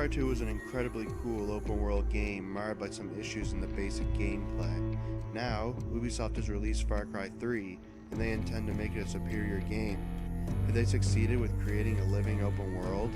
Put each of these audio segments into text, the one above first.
Cry 2 was an incredibly cool open-world game marred by some issues in the basic gameplay. Now, Ubisoft has released Far Cry 3, and they intend to make it a superior game. Have they succeeded with creating a living open world?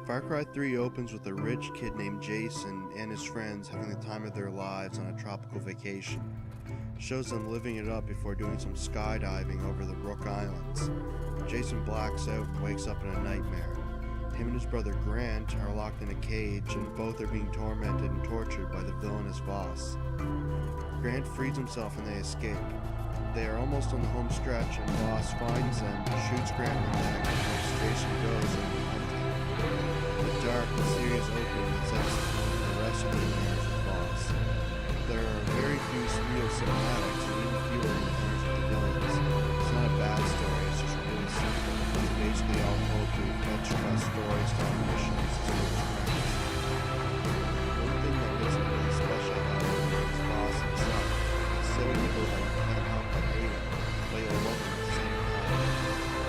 Far Cry 3 opens with a rich kid named Jason and his friends having the time of their lives on a tropical vacation. It shows them living it up before doing some skydiving over the Rook Islands. Jason blacks out and wakes up in a nightmare. Him and his brother Grant are locked in a cage and both are being tormented and tortured by the villainous boss. Grant frees himself and they escape. They are almost on the home stretch and the boss finds them, shoots Grant in the neck, and lets Jason goes and the dark, mysterious opening that sets the rest of the encounters with the boss. There are very few real cinematics and even fewer encounters with the villains. It's not a bad story, it's just really simple. It's basically all told through fetch quest story-style missions to switch friends. One thing that makes it really special about it is the boss himself. It's so evil that you can't help but hate him, but you'll love him at the same time.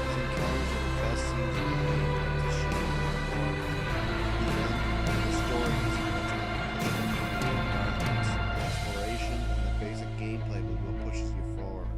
His encounters are the best scenes in the game. It's a shame and horror. The story is exploration and the basic gameplay is what pushes you forward.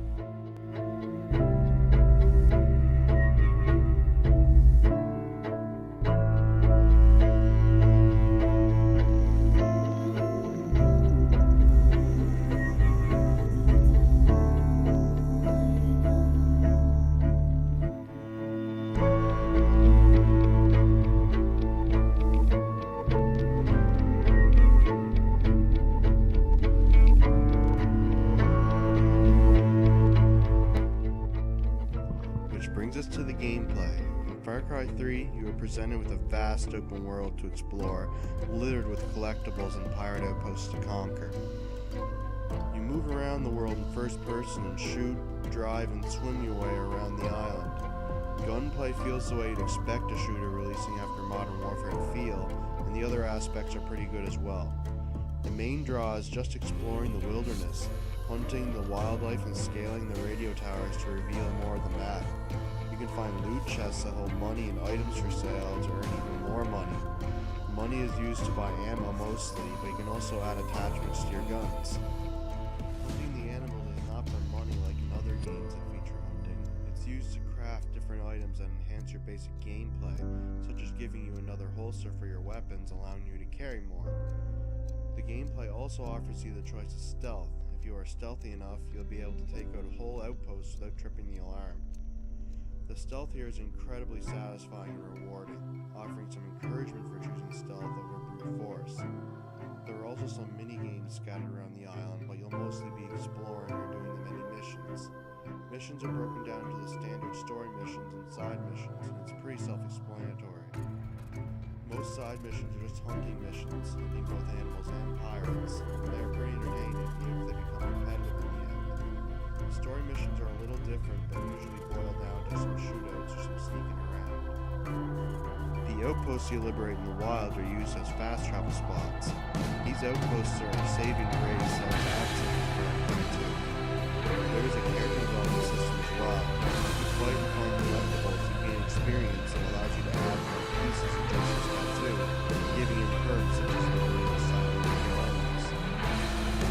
Which brings us to the gameplay. In Far Cry 3, you are presented with a vast open world to explore, littered with collectibles and pirate outposts to conquer. You move around the world in first person and shoot, drive, and swim your way around the island. Gunplay feels the way you'd expect a shooter releasing after Modern Warfare to feel, and the other aspects are pretty good as well. The main draw is just exploring the wilderness, hunting the wildlife and scaling the radio towers to reveal more of the map. You can find loot chests that hold money and items for sale to earn even more money. Money is used to buy ammo mostly, but you can also add attachments to your guns. Hunting the animals is not for money like in other games that feature hunting. It's used to craft different items that enhance your basic gameplay, such as giving you another holster for your weapons, allowing you to carry more. The gameplay also offers you the choice of stealth. If you are stealthy enough, you'll be able to take out a whole outpost without tripping the alarm. The stealth here is incredibly satisfying and rewarding, offering some encouragement for choosing stealth over brute force. There are also some mini-games scattered around the island, but you'll mostly be exploring or doing the many missions. Missions are broken down into the standard story missions and side missions, and it's pretty self-explanatory. Most side missions are just hunting missions, hunting both animals and pirates. They are pretty entertaining, even if they become repetitive in the end. Story missions are a little different, but usually boil down to some shootouts or some sneaking around. The outposts you liberate in the wild are used as fast travel spots. These outposts are a saving grace that was absent in Far Cry 2. There is a character development system as well. You fight and find collectibles, you gain experience that allows you to add more pieces of Jason's tattoo, giving him perks such as the real side of your enemies.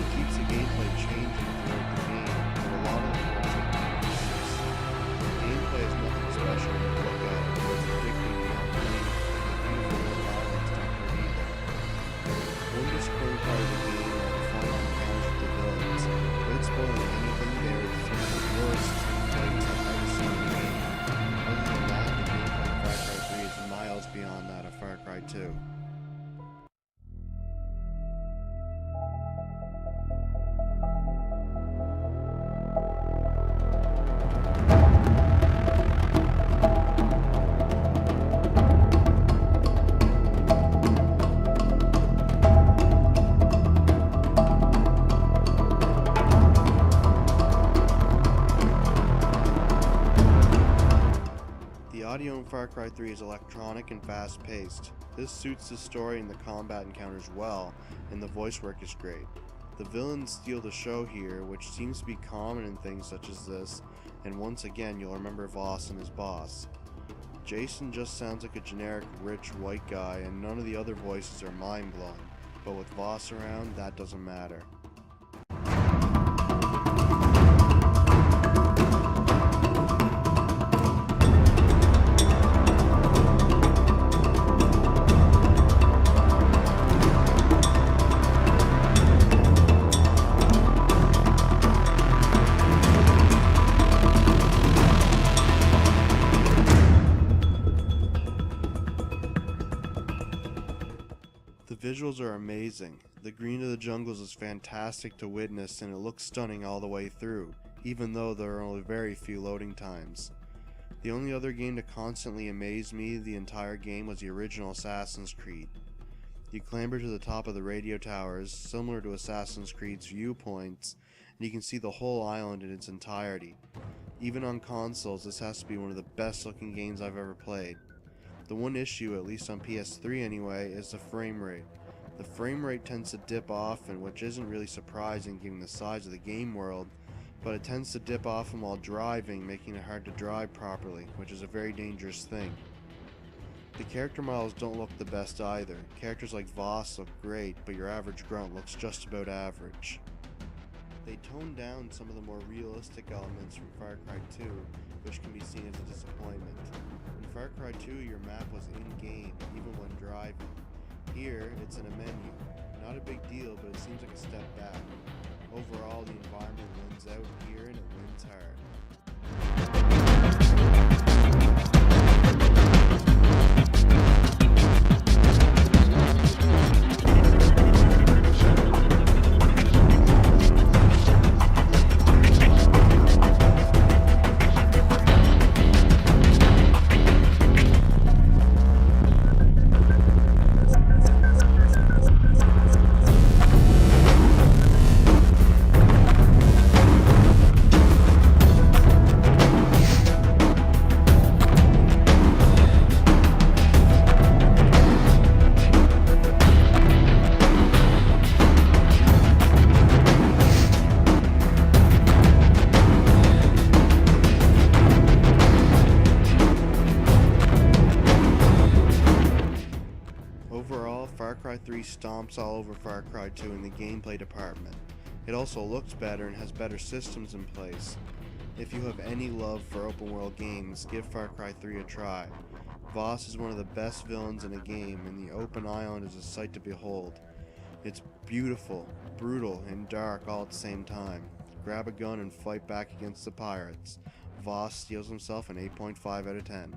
It keeps the gameplay changing throughout the game, but a lot of the parts are pieces. The gameplay is nothing special when you look at it, but it's addicting beyond playing, and the beautiful little islands don't hurt either. One disappointing part of the game are the final encounters with the villains. Without audio in Far Cry 3 is electronic and fast-paced. This suits the story and the combat encounters well, and the voice work is great. The villains steal the show here, which seems to be common in things such as this, and once again you'll remember Voss and his boss. Jason just sounds like a generic rich white guy, and none of the other voices are mind-blowing, but with Voss around, that doesn't matter. The visuals are amazing. The green of the jungles is fantastic to witness, and it looks stunning all the way through, even though there are only very few loading times. The only other game to constantly amaze me the entire game was the original Assassin's Creed. You clamber to the top of the radio towers, similar to Assassin's Creed's viewpoints, and you can see the whole island in its entirety. Even on consoles, this has to be one of the best looking games I've ever played. The one issue, at least on PS3 anyway, is the frame rate. The frame rate tends to dip often, which isn't really surprising given the size of the game world, but it tends to dip often while driving, making it hard to drive properly, which is a very dangerous thing. The character models don't look the best either. Characters like Voss look great, but your average grunt looks just about average. They toned down some of the more realistic elements from Far Cry 2, which can be seen as a disappointment. In Far Cry 2, your map was in-game, even when driving. Here, it's in a menu. Not a big deal, but it seems like a step back. Overall, the environment wins out here, and it wins hard. Overall, Far Cry 3 stomps all over Far Cry 2 in the gameplay department. It also looks better and has better systems in place. If you have any love for open world games, give Far Cry 3 a try. Voss is one of the best villains in a game, and the open island is a sight to behold. It's beautiful, brutal, and dark all at the same time. Grab a gun and fight back against the pirates. Voss steals himself an 8.5 out of 10.